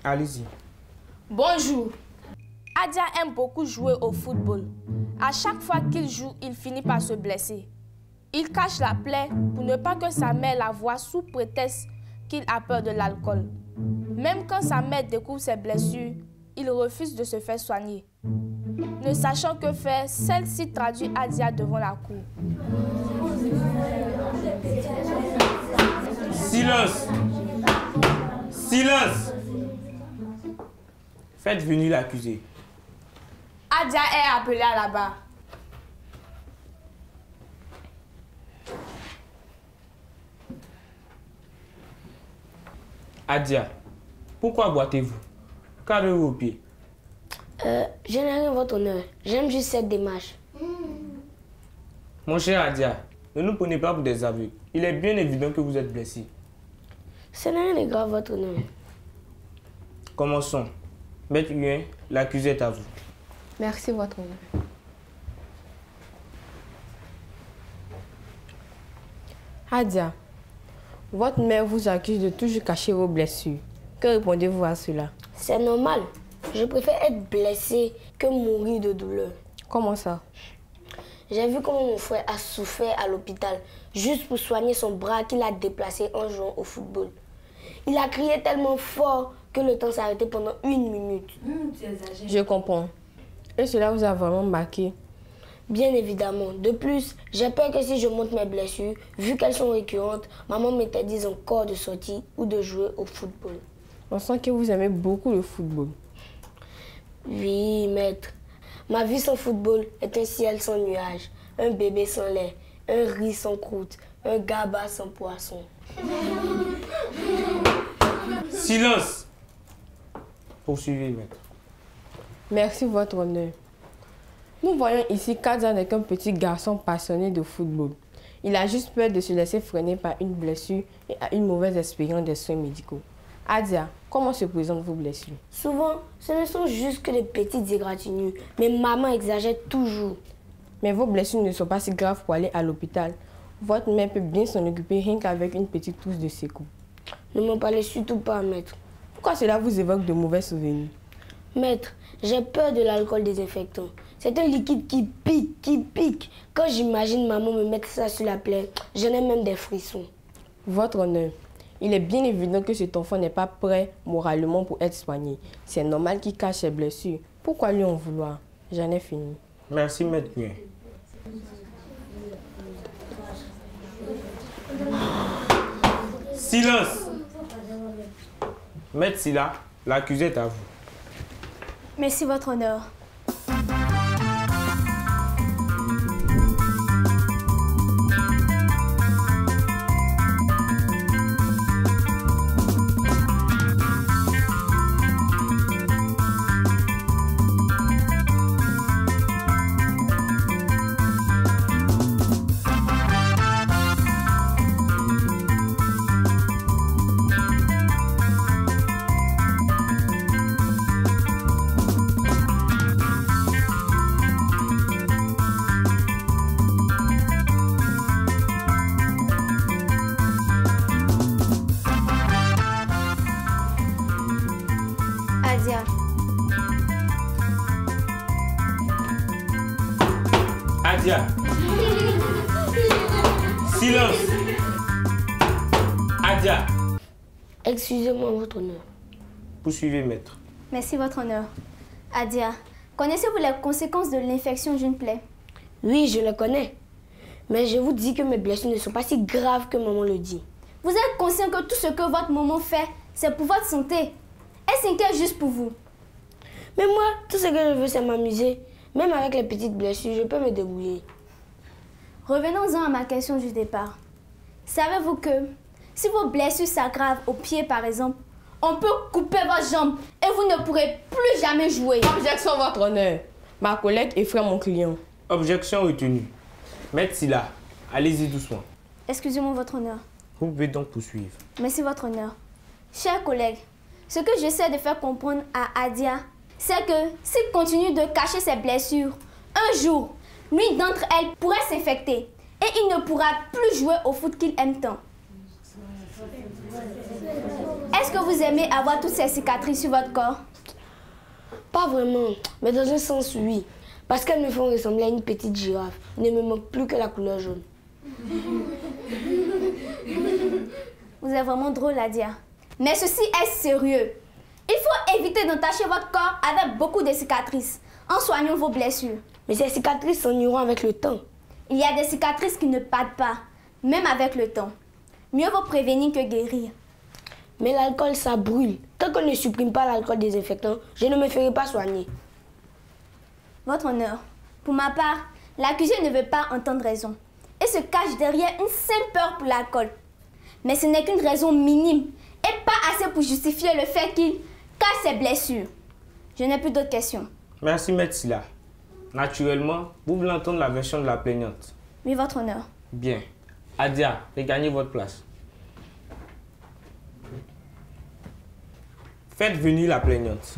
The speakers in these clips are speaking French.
Allez-y. Bonjour. Adia aime beaucoup jouer au football. À chaque fois qu'il joue, il finit par se blesser. Il cache la plaie pour ne pas que sa mère la voie sous prétexte qu'il a peur de l'alcool. Même quand sa mère découvre ses blessures, il refuse de se faire soigner. Ne sachant que faire, celle-ci traduit Adia devant la cour. Silence! Silence! Faites venir l'accusé. Adia est appelée à la barre. Adia, pourquoi boitez-vous? Qu'avez-vous au pied? Je n'ai rien, votre honneur. J'aime juste cette démarche. Mon cher Adia, ne nous prenez pas pour des aveugles. Il est bien évident que vous êtes blessé. Ce n'est rien de grave, votre honneur. Commençons. Maître Huin, l'accusé est à vous. Merci, votre honneur. Adia, votre mère vous accuse de toujours cacher vos blessures. Que répondez-vous à cela? C'est normal. Je préfère être blessé que mourir de douleur. Comment ça? J'ai vu comment mon frère a souffert à l'hôpital juste pour soigner son bras qu'il a déplacé en jouant au football. Il a crié tellement fort que le temps s'est arrêté pendant 1 minute. Je comprends. Et cela vous a vraiment marqué? Bien évidemment. De plus, j'ai peur que si je montre mes blessures, vu qu'elles sont récurrentes, maman m'interdise encore de sortir ou de jouer au football. On sent que vous aimez beaucoup le football. Oui, maître. Ma vie sans football est un ciel sans nuages, un bébé sans lait, un riz sans croûte, un gaba sans poisson. Silence! Poursuivez, maître. Merci, votre honneur. Nous voyons ici qu'Adia n'est qu'un petit garçon passionné de football. Il a juste peur de se laisser freiner par une blessure et a une mauvaise expérience des soins médicaux. Adia, comment se présentent vos blessures? Souvent, ce ne sont juste que des petites égratignures, mais maman exagère toujours. Mais vos blessures ne sont pas si graves pour aller à l'hôpital. Votre mère peut bien s'en occuper rien qu'avec une petite touche de secours. Ne m'en parlez surtout pas, maître. Pourquoi cela vous évoque de mauvais souvenirs? Maître, j'ai peur de l'alcool désinfectant. C'est un liquide qui pique. Quand j'imagine maman me mettre ça sur la plaie, j'en ai même des frissons. Votre honneur, il est bien évident que cet enfant n'est pas prêt moralement pour être soigné. C'est normal qu'il cache ses blessures. Pourquoi lui en vouloir? J'en ai fini. Merci, maître Huin. Silence! Maître Silla, l'accusé est à vous. Merci, votre honneur. Adia. Adia! Silence! Adia! Excusez-moi, votre honneur. Poursuivez, maître. Merci, votre honneur. Adia, connaissez-vous les conséquences de l'infection d'une plaie? Oui, je le connais. Mais je vous dis que mes blessures ne sont pas si graves que maman le dit. Vous êtes conscient que tout ce que votre maman fait, c'est pour votre santé. Elle s'inquiète juste pour vous. Mais moi, tout ce que je veux, c'est m'amuser. Même avec les petites blessures, je peux me débrouiller. Revenons-en à ma question du départ. Savez-vous que si vos blessures s'aggravent au pied, par exemple, on peut couper votre jambe et vous ne pourrez plus jamais jouer. Objection, votre honneur. Ma collègue effraie mon client. Objection retenue. Maître Silla, allez-y doucement. Excusez-moi, votre honneur. Vous pouvez donc poursuivre. Merci, votre honneur. Chers collègues, ce que j'essaie de faire comprendre à Adia, c'est que s'il continue de cacher ses blessures, un jour, l'une d'entre elles pourrait s'infecter et il ne pourra plus jouer au foot qu'il aime tant. Est-ce que vous aimez avoir toutes ces cicatrices sur votre corps? Pas vraiment, mais dans un sens, oui. Parce qu'elles me font ressembler à une petite girafe. Il ne me manque plus que la couleur jaune. Vous êtes vraiment drôle, Adia. Mais ceci est sérieux. Il faut éviter d'entacher votre corps avec beaucoup de cicatrices en soignant vos blessures. Mais ces cicatrices s'en iront avec le temps. Il y a des cicatrices qui ne partent pas, même avec le temps. Mieux vaut prévenir que guérir. Mais l'alcool, ça brûle. Tant qu'on ne supprime pas l'alcool désinfectant, je ne me ferai pas soigner. Votre honneur, pour ma part, l'accusé ne veut pas entendre raison et se cache derrière une simple peur pour l'alcool. Mais ce n'est qu'une raison minime et pas assez pour justifier le fait qu'il cache ses blessures. Je n'ai plus d'autres questions. Merci, Maître Silla. Naturellement, vous voulez entendre la version de la plaignante. Oui, votre honneur. Bien. Adia, regagnez votre place. Faites venir la plaignante.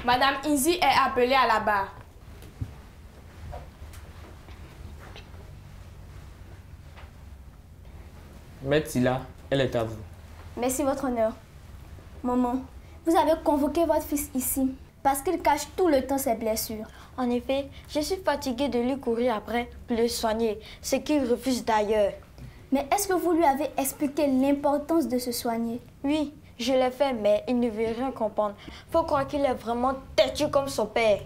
Madame Inzi est appelée à la barre. Maître Silla, elle est à vous. Merci, votre honneur. Maman, vous avez convoqué votre fils ici parce qu'il cache tout le temps ses blessures. En effet, je suis fatiguée de lui courir après pour le soigner, ce qu'il refuse d'ailleurs. Mais est-ce que vous lui avez expliqué l'importance de se soigner? Oui, je l'ai fait, mais il ne veut rien comprendre. Faut croire qu'il est vraiment têtu comme son père.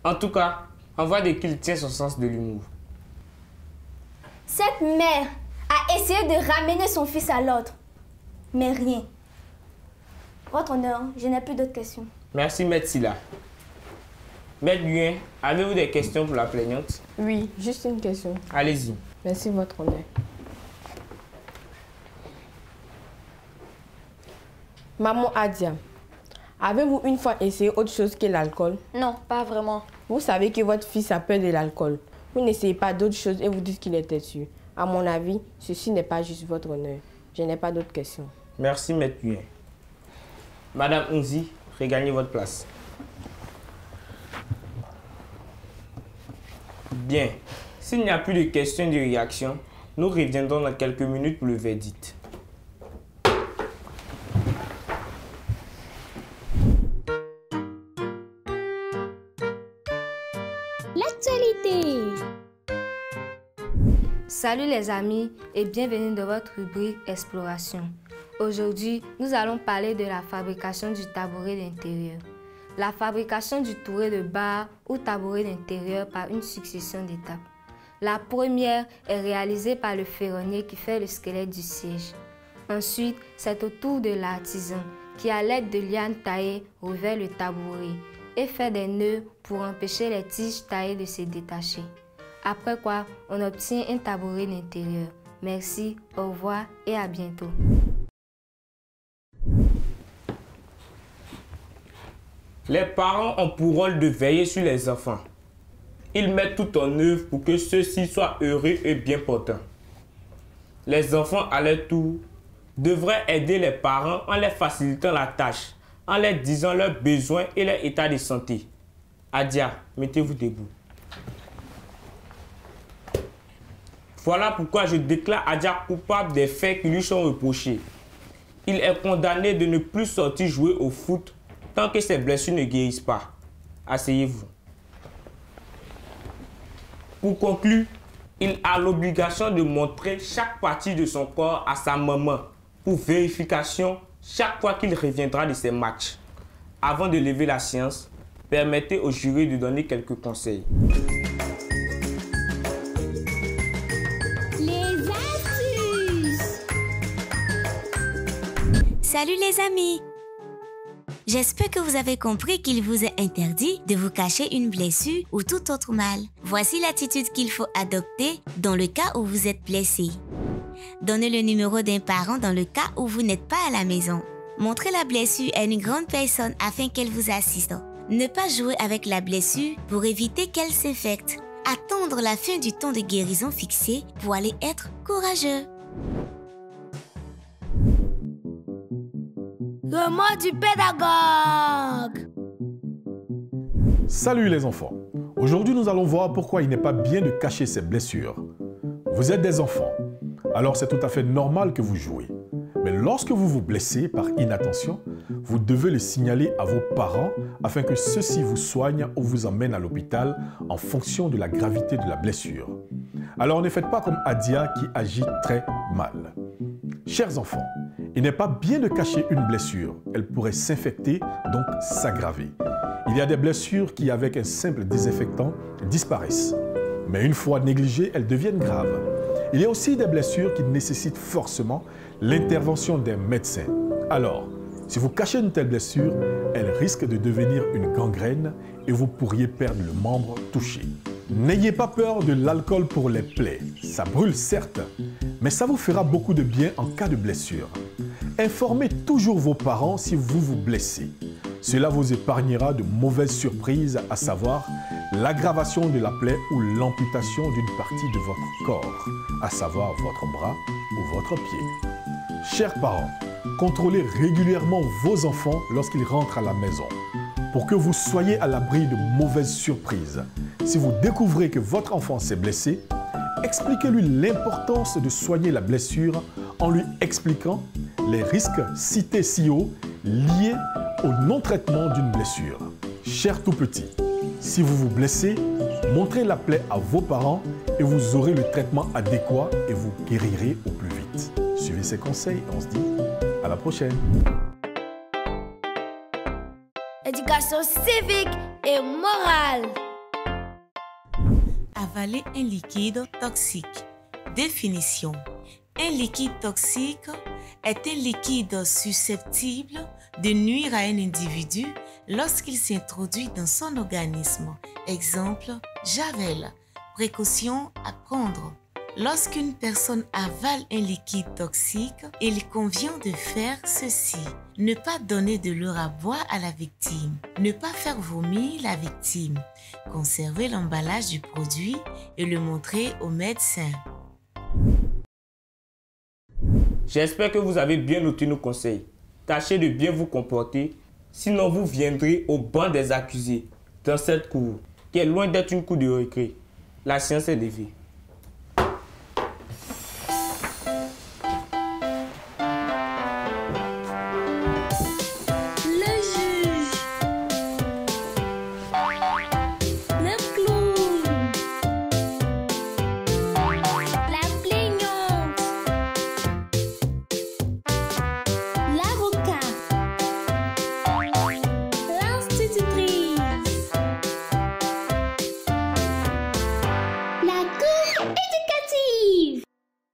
En tout cas, on voit de qui il tient son sens de l'humour. Cette mère a essayé de ramener son fils à l'ordre, mais rien. Votre honneur, je n'ai plus d'autres questions. Merci, Maître Silla. Maître Nguyen, avez-vous des questions pour la plaignante? Oui, juste une question. Allez-y. Merci, votre honneur. Maman Adia, avez-vous une fois essayé autre chose que l'alcool? Non, pas vraiment. Vous savez que votre fils a peur de l'alcool. Vous n'essayez pas d'autres choses et vous dites qu'il est têtu. À mon avis, ceci n'est pas juste votre honneur. Je n'ai pas d'autres questions. Merci, Maître Nguyen. Madame Unzi, regagnez votre place. Bien. S'il n'y a plus de questions de réaction, nous reviendrons dans quelques minutes pour le verdict. L'actualité. Salut les amis et bienvenue dans votre rubrique Exploration. Aujourd'hui, nous allons parler de la fabrication du tabouret d'intérieur. La fabrication du touret de barre ou tabouret d'intérieur par une succession d'étapes. La première est réalisée par le ferronnier qui fait le squelette du siège. Ensuite, c'est au tour de l'artisan qui, à l'aide de lianes taillées, revêt le tabouret et fait des nœuds pour empêcher les tiges taillées de se détacher. Après quoi, on obtient un tabouret d'intérieur. Merci, au revoir et à bientôt. Les parents ont pour rôle de veiller sur les enfants. Ils mettent tout en œuvre pour que ceux-ci soient heureux et bien portants. Les enfants, à leur tour, devraient aider les parents en leur facilitant la tâche, en leur disant leurs besoins et leur état de santé. Adia, mettez-vous debout. Voilà pourquoi je déclare Adia coupable des faits qui lui sont reprochés. Il est condamné de ne plus sortir jouer au foot tant que ses blessures ne guérissent pas. Asseyez-vous. Pour conclure, il a l'obligation de montrer chaque partie de son corps à sa maman pour vérification chaque fois qu'il reviendra de ses matchs. Avant de lever la séance, permettez au jury de donner quelques conseils. Les astuces. Salut les amis! J'espère que vous avez compris qu'il vous est interdit de vous cacher une blessure ou tout autre mal. Voici l'attitude qu'il faut adopter dans le cas où vous êtes blessé. Donnez le numéro d'un parent dans le cas où vous n'êtes pas à la maison. Montrez la blessure à une grande personne afin qu'elle vous assiste. Ne pas jouer avec la blessure pour éviter qu'elle s'infecte. Attendre la fin du temps de guérison fixé pour aller être courageux. Le mot du pédagogue. Salut les enfants. Aujourd'hui, nous allons voir pourquoi il n'est pas bien de cacher ses blessures. Vous êtes des enfants alors c'est tout à fait normal que vous jouez. Mais lorsque vous vous blessez par inattention, vous devez le signaler à vos parents afin que ceux-ci vous soignent ou vous emmènent à l'hôpital en fonction de la gravité de la blessure. Alors ne faites pas comme Adia qui agit très mal. Chers enfants, il n'est pas bien de cacher une blessure. Elle pourrait s'infecter, donc s'aggraver. Il y a des blessures qui, avec un simple désinfectant, disparaissent. Mais une fois négligées, elles deviennent graves. Il y a aussi des blessures qui nécessitent forcément l'intervention d'un médecin. Alors, si vous cachez une telle blessure, elle risque de devenir une gangrène et vous pourriez perdre le membre touché. N'ayez pas peur de l'alcool pour les plaies. Ça brûle certes, mais ça vous fera beaucoup de bien en cas de blessure. Informez toujours vos parents si vous vous blessez. Cela vous épargnera de mauvaises surprises, à savoir l'aggravation de la plaie ou l'amputation d'une partie de votre corps, à savoir votre bras ou votre pied. Chers parents, contrôlez régulièrement vos enfants lorsqu'ils rentrent à la maison, pour que vous soyez à l'abri de mauvaises surprises. Si vous découvrez que votre enfant s'est blessé, expliquez-lui l'importance de soigner la blessure en lui expliquant les risques cités ci haut liés au non-traitement d'une blessure. Cher tout petit, si vous vous blessez, montrez la plaie à vos parents et vous aurez le traitement adéquat et vous guérirez au plus vite. Suivez ces conseils et on se dit à la prochaine. Éducation civique et morale. Avaler un liquide toxique. Définition. Un liquide toxique est un liquide susceptible de nuire à un individu lorsqu'il s'introduit dans son organisme. Exemple, Javel. Précaution à prendre. Lorsqu'une personne avale un liquide toxique, il convient de faire ceci. Ne pas donner de l'eau à boire à la victime. Ne pas faire vomir la victime. Conserver l'emballage du produit et le montrer au médecin. J'espère que vous avez bien noté nos conseils. Tâchez de bien vous comporter, sinon vous viendrez au banc des accusés dans cette cour, qui est loin d'être une cour de récré. La science est levée.